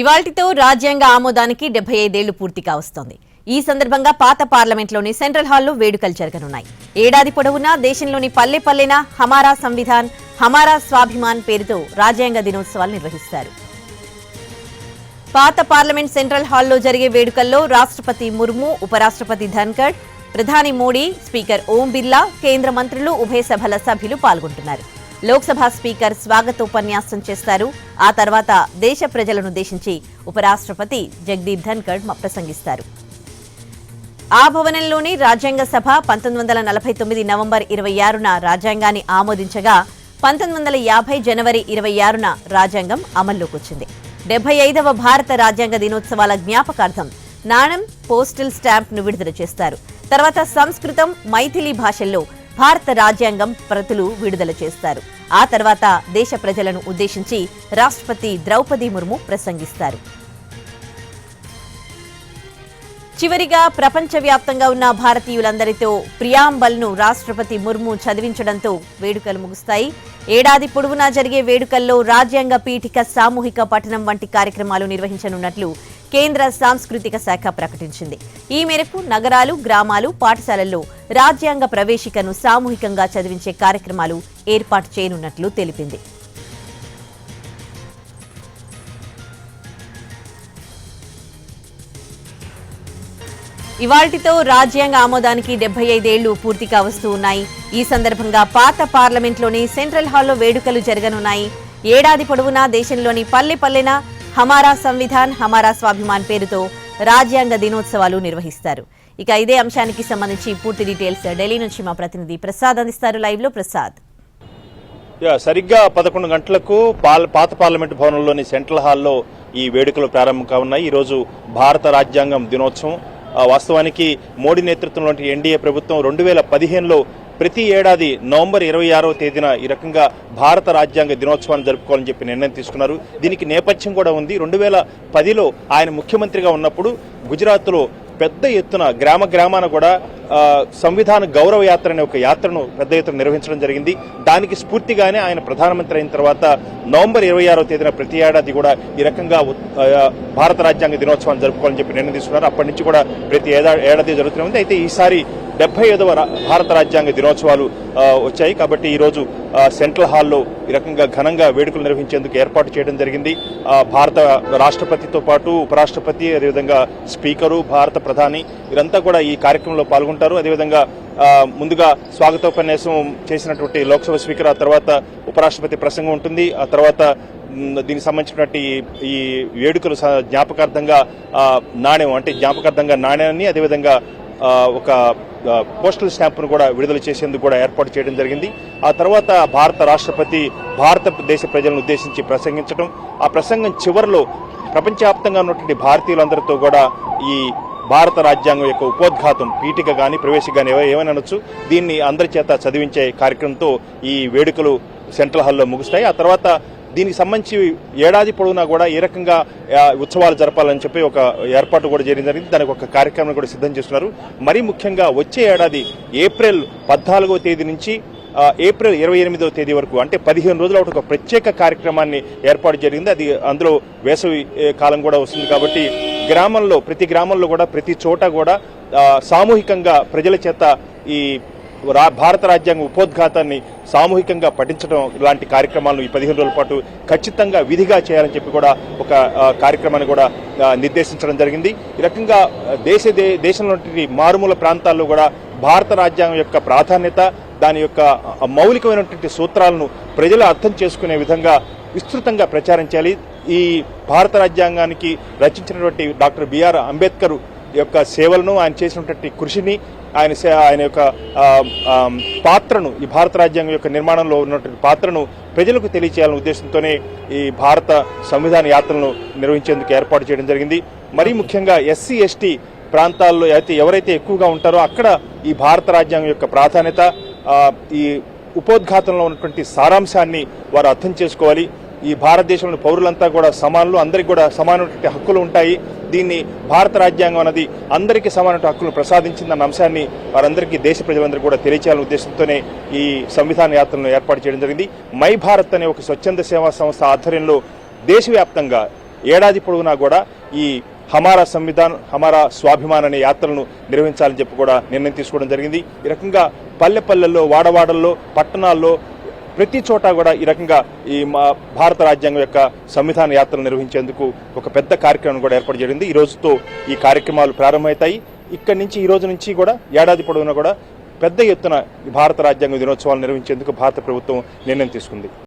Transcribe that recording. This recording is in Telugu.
ఇవాల్టితో రాజ్యాంగ ఆమోదానికి 75 ఏళ్లు పూర్తి కావస్తోంది. ఈ సందర్భంగా పాత పార్లమెంట్లోని సెంట్రల్ హాల్లో వేడుకలు జరగనున్నాయి. ఏడాది పొడవునా దేశంలోని పల్లె పల్లెన హమారా సంవిధాన్, హమారా స్వాభిమాన్ పేరుతో రాజ్యాంగ దినోత్సవాలు నిర్వహిస్తారు. పాత పార్లమెంట్ సెంట్రల్ హాల్లో జరిగే వేడుకల్లో రాష్ట్రపతి ముర్ము, ఉపరాష్ట్రపతి ధన్కడ్, ప్రధాని మోడీ, స్పీకర్ ఓం బిర్లా, కేంద్ర మంత్రులు, ఉభయ సభల సభ్యులు పాల్గొంటున్నారు. లోక్సభ స్పీకర్ స్వాగతోపన్యాసం చేస్తారు. ఆ తర్వాత దేశ ప్రజలనుద్దేశించి ఉపరాష్ట్రపతి జగదీప్ ధన్కడ్ ప్రసంగిస్తారు. ఆ భవనంలోని రాజ్యాంగ సభ 1949 నవంబర్ 26న రాజ్యాంగాన్ని ఆమోదించగా 1950 జనవరి 26న రాజ్యాంగం అమల్లోకి వచ్చింది. 75వ భారత రాజ్యాంగ దినోత్సవాల జ్ఞాపకార్థం నాణెం, పోస్టల్ స్టాంప్ను విడుదల చేస్తారు. తర్వాత సంస్కృతం, మైథిలి భాషల్లో భారత రాజ్యాంగం ప్రతులు విడుదల చేస్తారు. ఆ తర్వాత దేశ ప్రజలను ఉద్దేశించి రాష్ట్రపతి ద్రౌపది ముర్ము ప్రసంగిస్తారు. చివరిగా ప్రపంచవ్యాప్తంగా ఉన్న భారతీయులందరితో ప్రియాంబల్ను రాష్ట్రపతి ముర్ము చదివించడంతో వేడుకలు ముగుస్తాయి. ఏడాది పొడవునా జరిగే వేడుకల్లో రాజ్యాంగ పీఠిక సామూహిక పఠనం వంటి కార్యక్రమాలు నిర్వహించనున్నట్లు కేంద్ర సాంస్కృతిక శాఖ ప్రకటించింది. ఈ మేరకు నగరాలు, గ్రామాలు, పాఠశాలల్లో రాజ్యాంగ ప్రవేశికను సామూహికంగా చదివించే కార్యక్రమాలు ఏర్పాటు చేయనున్నట్లు తెలిపింది. ఇవాల్టితో రాజ్యాంగ ఆమోదానికి 75 ఏళ్లు పూర్తి కావస్తూ ఉన్నాయి. ఈ సందర్భంగా పాత పార్లమెంట్లోని సెంట్రల్ హాల్లో వేడుకలు జరగనున్నాయి. ఏడాది పొడవునా దేశంలోని పల్లె పల్లెన హమారా సంవిధాన్, హమారా స్వాభిమాన్ పేరుతో రాజ్యాంగ దినోత్సవాలు నిర్వహిస్తారు. ఇక ఇదే అంశానికి సంబంధించి పూర్తి డీటెయిల్స్ ఢిల్లీ నుంచి మా ప్రతినిధి ప్రసాద్ అందిస్తారు. లైవ్ లో ప్రసాద్. సరిగ్గా 11 గంటలకు పాత పార్లమెంటు భవనంలోని సెంట్రల్ హాల్లో ఈ వేడుకలు ప్రారంభం కానున్నాయి. ఈరోజు భారత రాజ్యాంగం దినోత్సవం. వాస్తవానికి మోడీ నేతృత్వంలోని ఎన్డీఏ ప్రభుత్వం 2015లో ప్రతి ఏడాది నవంబర్ 26వ తేదీన ఈ రకంగా భారత రాజ్యాంగ దినోత్సవాన్ని జరుపుకోవాలని చెప్పి నిర్ణయం తీసుకున్నారు. దీనికి నేపథ్యం కూడా ఉంది. 2010లో ఆయన ముఖ్యమంత్రిగా ఉన్నప్పుడు గుజరాత్లో పెద్ద ఎత్తున గ్రామాన కూడా సంవిధాన గౌరవ యాత్ర అనే ఒక యాత్రను పెద్ద ఎత్తున నిర్వహించడం జరిగింది. దానికి స్ఫూర్తిగానే ఆయన ప్రధానమంత్రి అయిన తర్వాత నవంబర్ 26వ తేదీన ప్రతి ఏడాది కూడా ఈ రకంగా భారత రాజ్యాంగ దినోత్సవాన్ని జరుపుకోవాలని చెప్పి నిర్ణయం తీసుకున్నారు. అప్పటి నుంచి కూడా ప్రతి ఏడాది జరుగుతూనే ఉంది. అయితే ఈసారి 75వ భారత రాజ్యాంగ దినోత్సవాలు వచ్చాయి. కాబట్టి ఈరోజు సెంట్రల్ హాల్లో ఈ రకంగా ఘనంగా వేడుకలు నిర్వహించేందుకు ఏర్పాటు చేయడం జరిగింది. భారత రాష్ట్రపతితో పాటు ఉపరాష్ట్రపతి, అదేవిధంగా స్పీకరు, భారత ప్రధాని వీరంతా కూడా ఈ కార్యక్రమంలో పాల్గొంటారు. అదేవిధంగా ముందుగా స్వాగతోపన్యాసం చేసినటువంటి లోక్సభ స్పీకర్, ఆ తర్వాత ఉపరాష్ట్రపతి ప్రసంగం ఉంటుంది. ఆ తర్వాత దీనికి సంబంధించినటువంటి ఈ వేడుకలు జ్ఞాపకార్థంగా నాణ్యం, అంటే జ్ఞాపకార్థంగా నాణ్యాన్ని, అదేవిధంగా ఒక పోస్టల్ స్టాంపును కూడా విడుదల చేసేందుకు కూడా ఏర్పాటు చేయడం జరిగింది. ఆ తర్వాత భారత రాష్ట్రపతి భారతదేశ ప్రజలను ఉద్దేశించి ప్రసంగించడం, ఆ ప్రసంగం చివరిలో ప్రపంచవ్యాప్తంగా ఉన్నటువంటి భారతీయులందరితో కూడా ఈ భారత రాజ్యాంగం యొక్క ఉపోద్ఘాతం, పీఠిక కానీ ప్రవేశిక కానీ ఏమైనా అనొచ్చు, దీన్ని అందరి చేత చదివించే కార్యక్రమంతో ఈ వేడుకలు సెంట్రల్ హాల్లో ముగుస్తాయి. ఆ తర్వాత దీనికి సంబంధించి ఏడాది పొడవునా కూడా ఏ రకంగా ఉత్సవాలు జరపాలని చెప్పి ఒక ఏర్పాటు కూడా జరిగింది. దానికి ఒక కార్యక్రమం కూడా సిద్ధం చేస్తున్నారు. మరీ ముఖ్యంగా వచ్చే ఏడాది ఏప్రిల్ 14వ తేదీ నుంచి ఏప్రిల్ 28వ తేదీ వరకు, అంటే 15 రోజుల ఒక ప్రత్యేక కార్యక్రమాన్ని ఏర్పాటు జరిగింది. అది అందులో వేసవి కాలం కూడా వస్తుంది. కాబట్టి ప్రతి గ్రామంలో కూడా ప్రతి చోట కూడా సామూహికంగా ప్రజల చేత ఈ భారత రాజ్యాంగ ఉపోద్ఘాతాన్ని సామూహికంగా పఠించడం లాంటి కార్యక్రమాలను ఈ 15 రోజుల పాటు ఖచ్చితంగా విధిగా చేయాలని చెప్పి కూడా ఒక కార్యక్రమాన్ని కూడా నిర్దేశించడం జరిగింది. ఈ రకంగా దేశంలోని మారుమూల ప్రాంతాల్లో కూడా భారత రాజ్యాంగం యొక్క ప్రాధాన్యత, దాని యొక్క మౌలికమైనటువంటి సూత్రాలను ప్రజలు అర్థం చేసుకునే విధంగా విస్తృతంగా ప్రచారం చేయాలి. ఈ భారత రాజ్యాంగానికి రచించినటువంటి డాక్టర్ బిఆర్ అంబేద్కర్ యొక్క సేవలను, ఆయన చేసినటువంటి కృషిని, ఆయన యొక్క పాత్రను, ఈ భారత రాజ్యాంగం యొక్క నిర్మాణంలో ఉన్నటువంటి పాత్రను ప్రజలకు తెలియచేయాలనే ఉద్దేశంతోనే ఈ భారత సంవిధాన యాత్రలను నిర్వహించేందుకు ఏర్పాటు చేయడం జరిగింది. మరీ ముఖ్యంగా ఎస్సీ ఎస్టీ ప్రాంతాల్లో ఎవరైతే ఎక్కువగా ఉంటారో అక్కడ ఈ భారత రాజ్యాంగం యొక్క ప్రాధాన్యత, ఈ ఉపోద్ఘాతంలో ఉన్నటువంటి సారాంశాన్ని వారు అర్థం చేసుకోవాలి. ఈ భారతదేశంలోని పౌరులంతా కూడా సమానులు, అందరికీ కూడా సమానమైనటువంటి హక్కులు ఉంటాయి. దీన్ని భారత రాజ్యాంగం అనేది అందరికీ సమానమైన హక్కులను ప్రసాదించిందన్న అంశాన్ని వారందరికీ, దేశ ప్రజలందరికీ కూడా తెలియచేయాలనే ఉద్దేశంతోనే ఈ సంవిధాన యాత్రలను ఏర్పాటు చేయడం జరిగింది. మై భారత్ అనే ఒక స్వచ్ఛంద సేవా సంస్థ ఆధ్వర్యంలో దేశవ్యాప్తంగా ఏడాది పొడవునా కూడా ఈ హమారా సంవిధాన్ హమారా స్వాభిమాన్ అనే యాత్రలను నిర్వహించాలని చెప్పి కూడా నిర్ణయం తీసుకోవడం జరిగింది. ఈ రకంగా పల్లెల్లో, వాడవాడల్లో, పట్టణాల్లో ప్రతి చోట కూడా ఈ రకంగా ఈ భారత రాజ్యాంగం యొక్క సంవిధాన యాత్రలు నిర్వహించేందుకు ఒక పెద్ద కార్యక్రమం కూడా ఏర్పాటు జరిగింది. ఈ రోజుతో ఈ కార్యక్రమాలు ప్రారంభమవుతాయి. ఇక్కడి నుంచి ఈ రోజు నుంచి కూడా ఏడాది పొడవునా కూడా పెద్ద ఎత్తున భారత రాజ్యాంగ దినోత్సవాలు నిర్వహించేందుకు భారత ప్రభుత్వం నిర్ణయం తీసుకుంది.